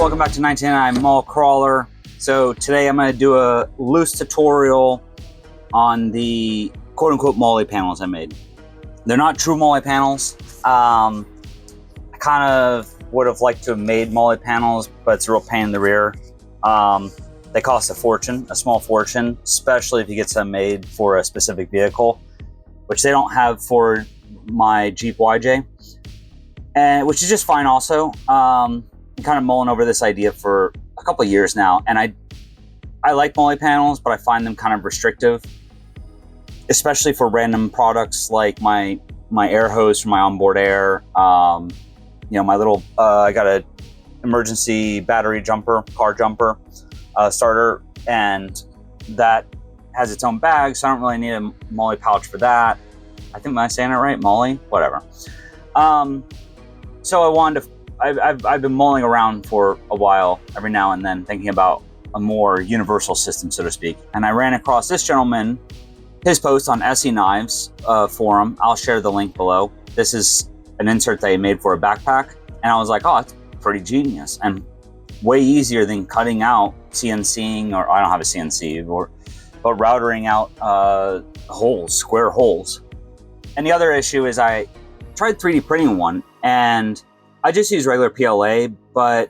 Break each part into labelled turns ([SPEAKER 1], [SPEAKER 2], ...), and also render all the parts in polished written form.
[SPEAKER 1] Welcome back to 1999 Mall Crawler. So today I'm going to do a loose tutorial on the quote-unquote Molle panels I made. They're not true Molle panels. I kind of would have liked to have made Molle panels, but it's a real pain in the rear. They cost a fortune, a small fortune, especially if you get some made for a specific vehicle, which they don't have for my Jeep YJ, and which is just fine also. I'm kind of mulling over this idea for a couple of years now, and I like Molle panels, but I find them kind of restrictive, especially for random products like my air hose for my onboard air. You know, my little I got a emergency battery jumper, car jumper starter, and that has its own bag, so I don't really need a Molle pouch for that. I think, am I saying it right? Molle? Whatever. So I wanted to, I've been mulling around for a while, every now and then, thinking about a more universal system, so to speak. And I ran across this gentleman, his post on SE Knives forum. I'll share the link below. This is an insert that he made for a backpack. And I was like, oh, it's pretty genius. And way easier than cutting out CNCing, or I don't have a CNC, but routering out holes, square holes. And the other issue is I tried 3D printing one, and I just used regular PLA, but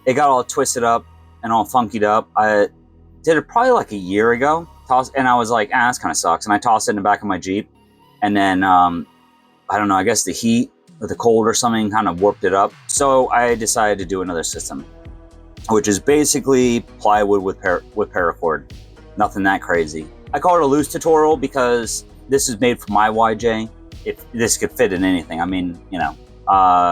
[SPEAKER 1] it got all twisted up and all funkied up. I did it probably like a year ago, and I was like, this kind of sucks. And I tossed it in the back of my Jeep. And then, I don't know, I guess the heat or the cold or something kind of warped it up. So I decided to do another system, which is basically plywood with Paracord. Nothing that crazy. I call it a loose tutorial because this is made for my YJ. If this could fit in anything. I mean, you know,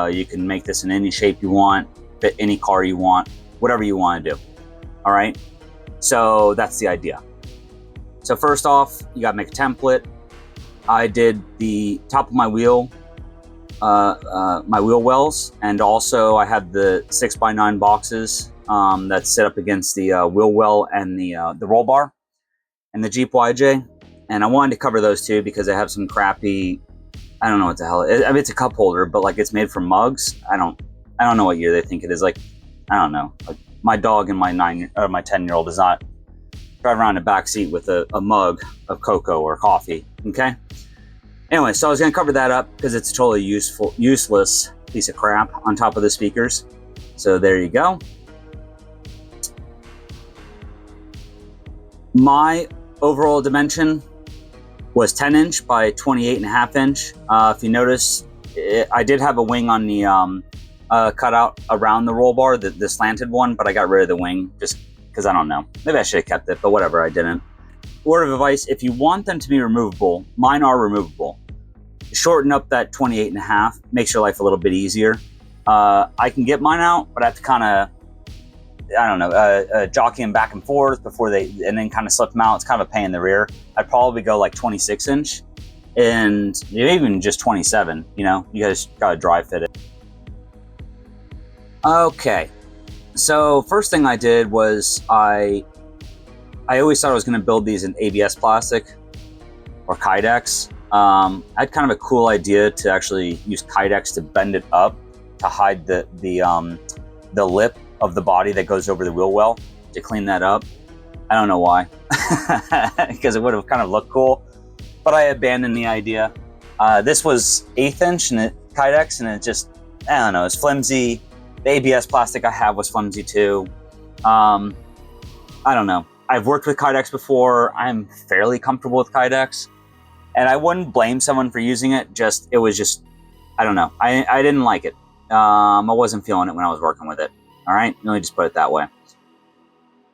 [SPEAKER 1] you can make this in any shape you want, fit any car you want, whatever you want to do. All right. So that's the idea. So first off, you got to make a template. I did the top of my wheel, my wheel wells, and also I had the 6x9 boxes that sit up against the wheel well and the roll bar and the Jeep YJ. And I wanted to cover those two because I have some crappy, I don't know what the hell. I mean, it's a cup holder, but like it's made from mugs. I don't know what year they think it is. Like, I don't know. Like my dog and my 10-year-old does not drive around in the back seat with a mug of cocoa or coffee. Okay. Anyway, so I was going to cover that up because it's a totally useless piece of crap on top of the speakers. So there you go. My overall dimension was 10-inch by 28.5-inch. If you notice, I did have a wing on the cutout around the roll bar, the slanted one, but I got rid of the wing just because I don't know. Maybe I should have kept it, but whatever, I didn't. Word of advice, if you want them to be removable, mine are removable. Shorten up that 28.5, makes your life a little bit easier. I can get mine out, but I have to kind of, I don't know, jockey them back and forth and then kind of slip them out. It's kind of a pain in the rear. I'd probably go like 26-inch and even just 27, you know, you guys got to dry fit it. Okay, so first thing I did was I always thought I was going to build these in ABS plastic or Kydex. I had kind of a cool idea to actually use Kydex to bend it up to hide the lip of the body that goes over the wheel well, to clean that up. I don't know why, because it would have kind of looked cool, but I abandoned the idea. This was 1/8 inch and Kydex, and it just, I don't know, it's flimsy. The ABS plastic I have was flimsy too. I don't know. I've worked with Kydex before. I'm fairly comfortable with Kydex, and I wouldn't blame someone for using it. It was just, I don't know. I didn't like it. I wasn't feeling it when I was working with it. All right, let me just put it that way.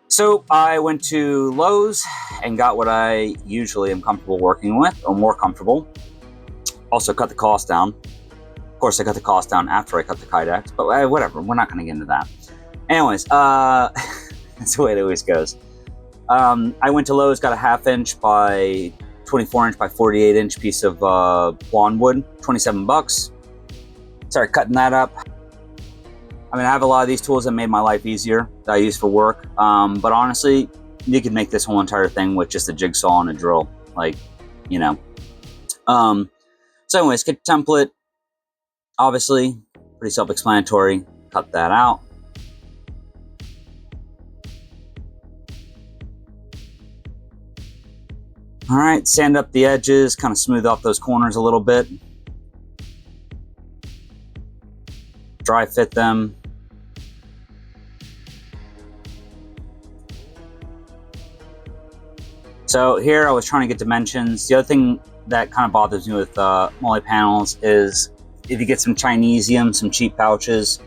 [SPEAKER 1] So I went to Lowe's and got what I usually am comfortable working with, or more comfortable. Also cut the cost down. Of course, I cut the cost down after I cut the Kydex, but whatever, we're not going to get into that. Anyways, that's the way it always goes. I went to Lowe's, got a 1/2 inch by 24-inch by 48-inch piece of blonde wood, $27. Started cutting that up. I mean, I have a lot of these tools that made my life easier that I use for work. But honestly, you could make this whole entire thing with just a jigsaw and a drill, like, you know. So anyways, get the template. Obviously, pretty self-explanatory. Cut that out. All right, sand up the edges, kind of smooth off those corners a little bit. Dry fit them. So here I was trying to get dimensions. The other thing that kind of bothers me with Molle panels is if you get some Chinesium, some cheap pouches,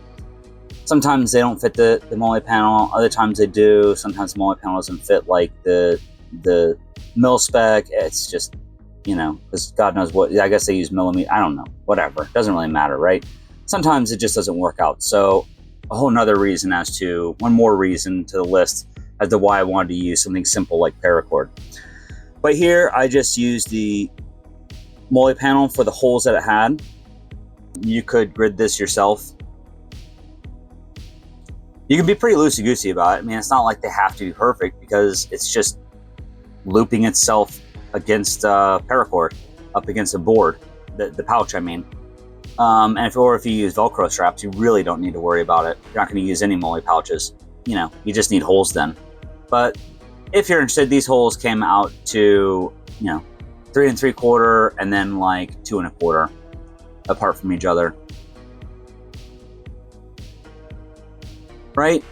[SPEAKER 1] sometimes they don't fit the Molle panel, other times they do. Sometimes the Molle panel doesn't fit like the mil spec. It's just, you know, because God knows what, I guess they use millimeter, I don't know, whatever. It doesn't really matter, right? Sometimes it just doesn't work out. So a whole nother reason as to, one more reason to the list as to why I wanted to use something simple like Paracord. But here I just used the Molle panel for the holes that it had. You could grid this yourself. You can be pretty loosey-goosey about it. I mean, it's not like they have to be perfect because it's just looping itself against Paracord, up against a board, the pouch, I mean. And if you use Velcro straps, you really don't need to worry about it. You're not going to use any Molle pouches. You know, you just need holes then. But if you're interested, these holes came out to, you know, 3 3/4 and then like 2 1/4 apart from each other. Right?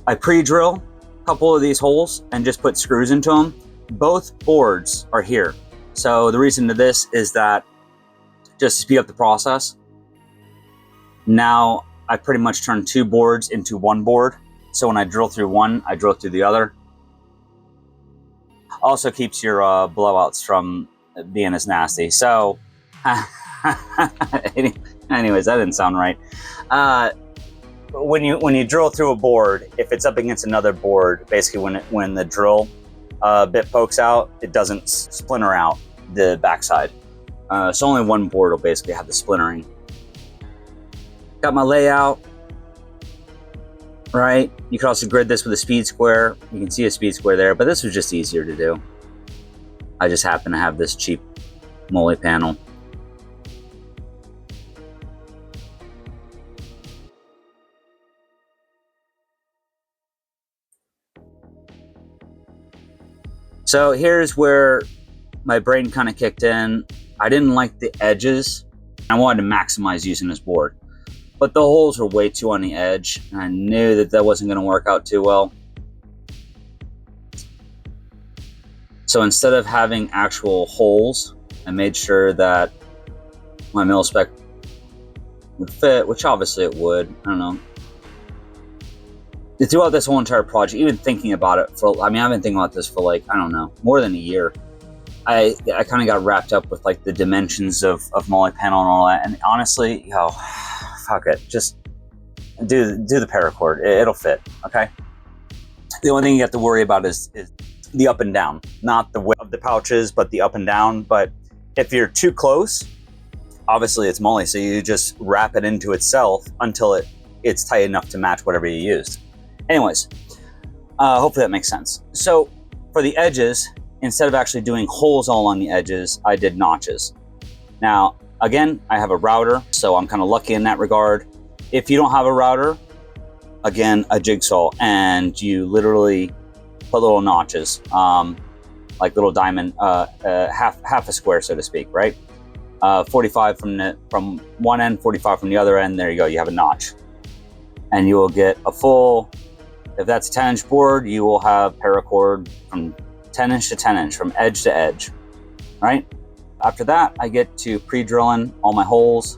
[SPEAKER 1] I pre-drill a couple of these holes and just put screws into them. Both boards are here. So the reason to this is that just to speed up the process. Now I pretty much turn 2 boards into 1 board. So when I drill through one, I drill through the other. Also keeps your blowouts from being as nasty. So, anyways, that didn't sound right. When you drill through a board, if it's up against another board, basically when the drill bit pokes out, it doesn't splinter out the backside. So only one board will basically have the splintering. Got my layout. Right, you could also grid this with a speed square. You can see a speed square there, but this was just easier to do. I just happen to have this cheap Molle panel. So here's where my brain kind of kicked in. I didn't like the edges. I wanted to maximize using this board. But the holes were way too on the edge, and I knew that that wasn't going to work out too well. So instead of having actual holes, I made sure that my mil spec would fit, which obviously it would. I don't know. Throughout this whole entire project, even thinking about it for, I mean, I've been thinking about this for like, I don't know, more than a year. I kind of got wrapped up with like the dimensions of Molle panel and all that, and honestly, yo, fuck it, just do the Paracord. It'll fit, okay? The only thing you have to worry about is the up and down, not the width of the pouches, but the up and down. But if you're too close, obviously it's Molle, so you just wrap it into itself until it's tight enough to match whatever you used. Anyways, hopefully that makes sense. So for the edges, instead of actually doing holes all on the edges, I did notches. Now, again, I have a router, so I'm kind of lucky in that regard. If you don't have a router, again, a jigsaw, and you literally put little notches, like little diamond, half a square, so to speak, right? 45 from one end, 45 from the other end. There you go. You have a notch, and you will get a full. If that's a 10-inch board, you will have Paracord from 10-inch to 10-inch, from edge to edge, right? After that, I get to pre-drilling all my holes.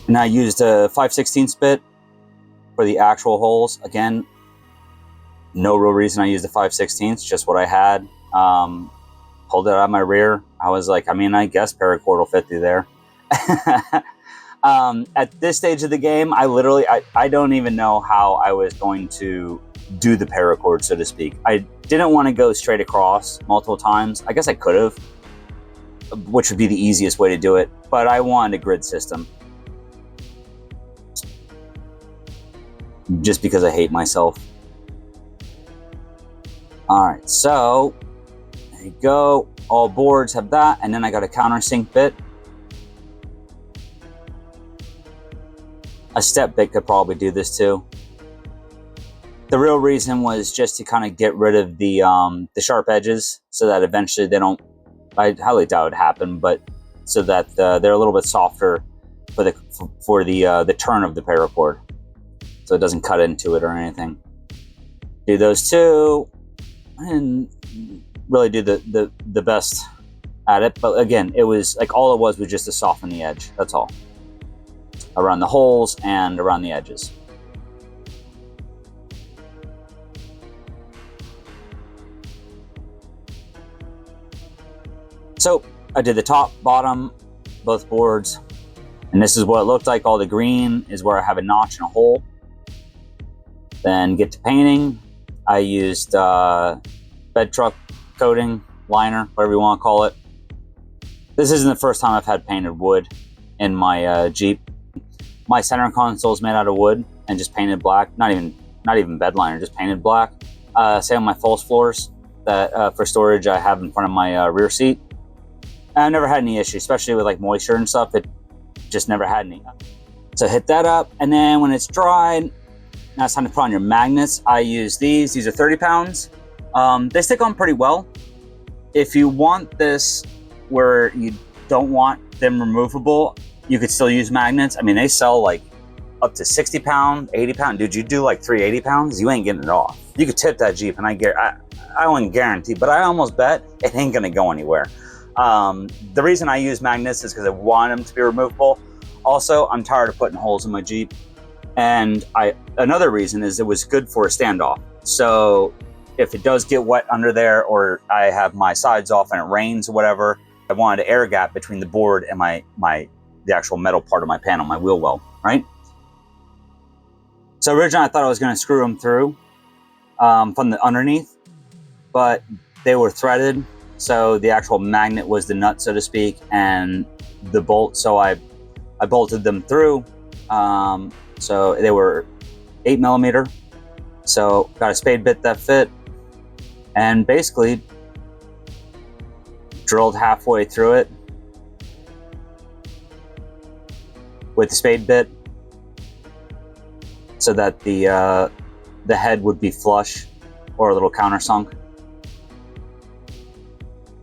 [SPEAKER 1] And I used a 5/16 bit for the actual holes. Again, no real reason I used the 5/16, just what I had. Pulled it out of my rear. I was like, I mean, I guess Paracord will fit through there. At this stage of the game, I don't even know how I was going to do the Paracord, so to speak. I didn't want to go straight across multiple times. I guess I could have, which would be the easiest way to do it, but I wanted a grid system. Just because I hate myself. All right, so there you go. All boards have that, and then I got a countersink bit. A step bit could probably do this too. The real reason was just to kind of get rid of the sharp edges, so that eventually they don't, I highly doubt it would happen, but so that they're a little bit softer for the turn of the paracord, so it doesn't cut into it or anything. Do those two, and really do the best at it. But again, it was like all it was just to soften the edge. That's all, around the holes and around the edges. So I did the top, bottom, both boards, and this is what it looked like. All the green is where I have a notch and a hole. Then get to painting. I used bed truck coating, liner, whatever you want to call it. This isn't the first time I've had painted wood in my Jeep. My center console is made out of wood and just painted black. Not even bed liner, just painted black. Same on my false floors that for storage I have in front of my rear seat. And I've never had any issues, especially with like moisture and stuff. It just never had any. So hit that up, and then when it's dried, now it's time to put on your magnets. I use these. These are 30 pounds. They stick on pretty well. If you want this where you don't want them removable, you could still use magnets. I mean, they sell like up to 60 pound, 80 pound. Dude, you do like 380 pounds, you ain't getting it off. You could tip that Jeep, and I wouldn't guarantee, but I almost bet it ain't gonna go anywhere. The reason I use magnets is because I want them to be removable. Also, I'm tired of putting holes in my Jeep. And another reason is it was good for a standoff. So if it does get wet under there, or I have my sides off and it rains or whatever, I wanted an air gap between the board and the actual metal part of my panel, my wheel well, right? So originally I thought I was gonna screw them through from the underneath, but they were threaded. So the actual magnet was the nut, so to speak, and the bolt. So I bolted them through. So they were 8mm. So got a spade bit that fit, and basically drilled halfway through it with the spade bit, so that the head would be flush or a little countersunk.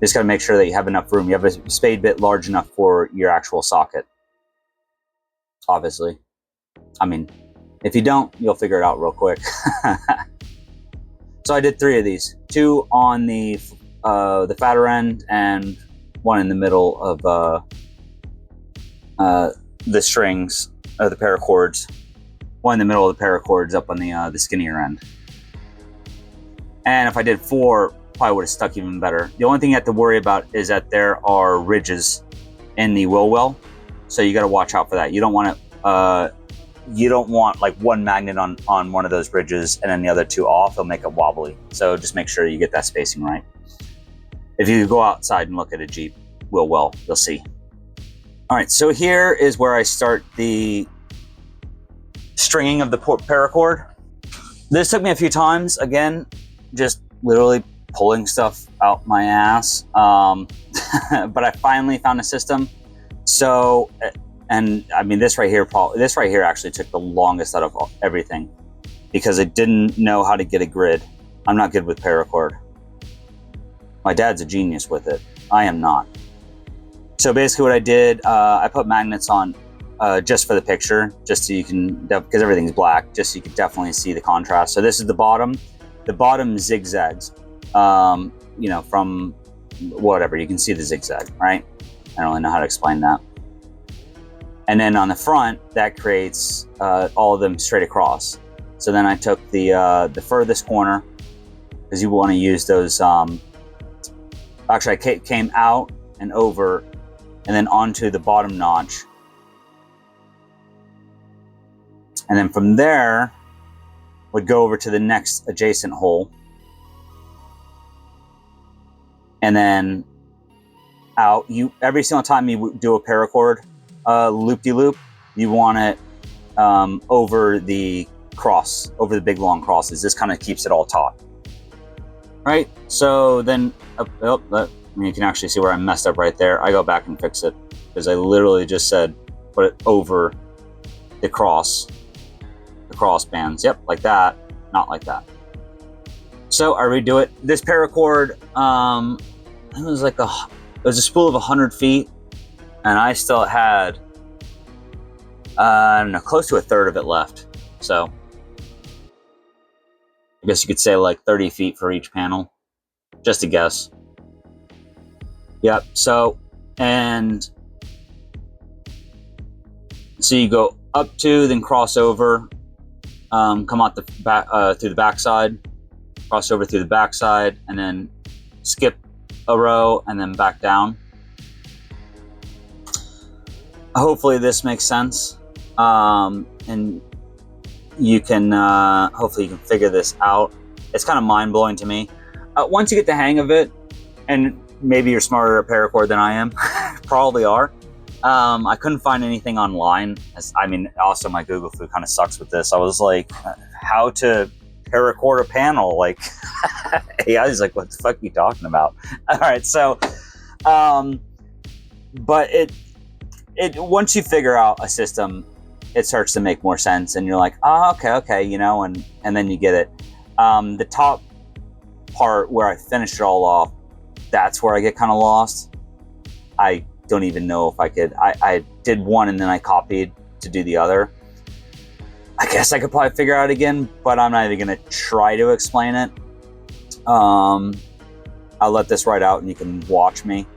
[SPEAKER 1] Just got to make sure that you have enough room. You have a spade bit large enough for your actual socket, obviously. I mean, if you don't, you'll figure it out real quick. So I did 3 of these, 2 on the fatter end and 1 in the middle of the strings of the paracords. 1 in the middle of the paracords up on the skinnier end. And if I did 4, probably would have stuck even better. The only thing you have to worry about is that there are ridges in the wheel well, so you got to watch out for that. You don't want like one magnet on one of those ridges and then the other 2 off. It'll make it wobbly. So just make sure you get that spacing right. If you go outside and look at a Jeep wheel well, you'll see. All right, so here is where I start the stringing of the paracord. This took me a few times. Again, just literally pulling stuff out my ass, but I finally found a system. So, and I mean, this right here actually took the longest out of everything, because I didn't know how to get a grid. I'm not good with paracord. My dad's a genius with it. I am not. So basically what I did, I put magnets on just for the picture, just so you can, because everything's black, just so you can definitely see the contrast. So this is the bottom. The bottom zigzags. You know, from whatever, you can see the zigzag, right? I don't really know how to explain that. And then on the front, that creates all of them straight across. So then I took the furthest corner, because you want to use those. Actually, I came out and over, and then onto the bottom notch, and then from there would go over to the next adjacent hole. And then out, every single time you do a paracord loop-de-loop, you want it over the cross, over the big long crosses. This kind of keeps it all taut. Right? So then, you can actually see where I messed up right there. I go back and fix it, because I literally just said put it over the cross bands. Yep, like that. not like that. So I redo it. This paracord, it was like it was a spool of 100 feet, and I still had, I don't know, close to a third of it left. So I guess you could say like 30 feet for each panel, just a guess. Yep. So, and so you go up to, then cross over, come out the back through the backside, cross over through the backside, and then skip a row and then back down. Hopefully this makes sense, and you can hopefully you can figure this out. It's kind of mind-blowing to me. Once you get the hang of it, and maybe you're smarter at paracord than I am, probably are. I couldn't find anything online. I mean, also my Google flu kind of sucks with this. I was like, how to paracord a panel? Like, yeah, I was like, what the fuck are you talking about? All right, so, but it once you figure out a system, it starts to make more sense, and you're like, oh, okay, you know, and then you get it. The top part where I finished it all off, that's where I get kind of lost. I don't even know if I could. I did one and then I copied to do the other. I guess I could probably figure out again, but I'm not even going to try to explain it. I'll let this ride out and you can watch me.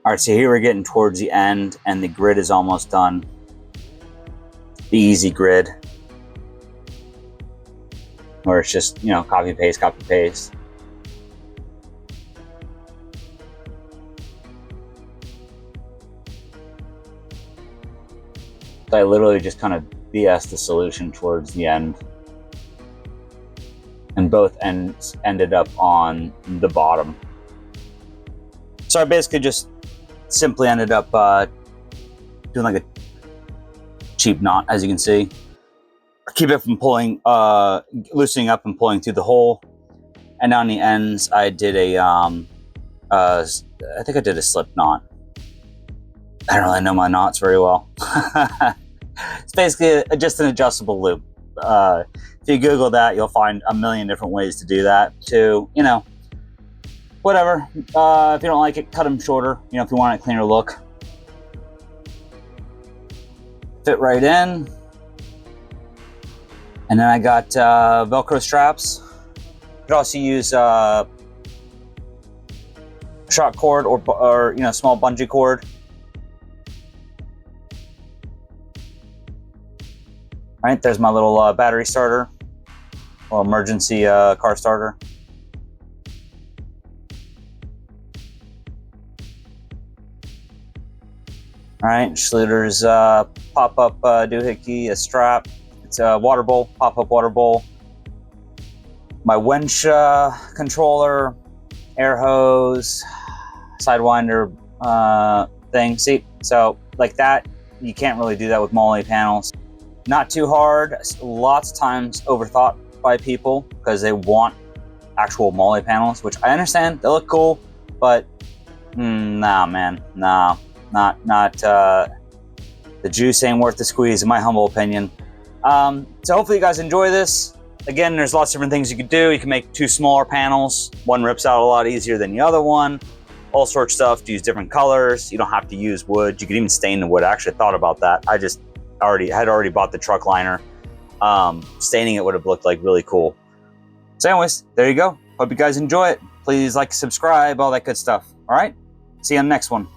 [SPEAKER 1] All right, so here we're getting towards the end and the grid is almost done. The easy grid, where it's just, you know, copy, paste, copy, paste. So I literally just kind of BS the solution towards the end. And both ends ended up on the bottom. So I basically just simply ended up doing like a cheap knot, as you can see. Keep it from pulling, loosening up and pulling through the hole. And on the ends, I did a, I think I did a slip knot. I don't really know my knots very well. It's basically just an adjustable loop. If you Google that, you'll find a million different ways to do that to, you know, whatever. If you don't like it, cut them shorter. You know, if you want a cleaner look. Fit right in. And then I got Velcro straps. You could also use shock cord or you know, small bungee cord. All right, there's my little battery starter, or emergency car starter. All right, Schluter's pop-up doohickey, a strap. It's a water bowl, pop-up water bowl. My winch controller, air hose, sidewinder thing. See, so like that, you can't really do that with Molle panels. Not too hard. Lots of times overthought by people because they want actual Molle panels, which I understand. They look cool, but nah, man, nah. Not the juice ain't worth the squeeze, in my humble opinion. So hopefully you guys enjoy this. Again, there's lots of different things you could do. You can make two smaller panels. One rips out a lot easier than the other one. All sorts of stuff to use different colors. You don't have to use wood. You could even stain the wood. I actually thought about that. I just had already bought the truck liner. Staining it would have looked like really cool. So anyways, there you go. Hope you guys enjoy it. Please like, subscribe, all that good stuff. All right? See you on the next one.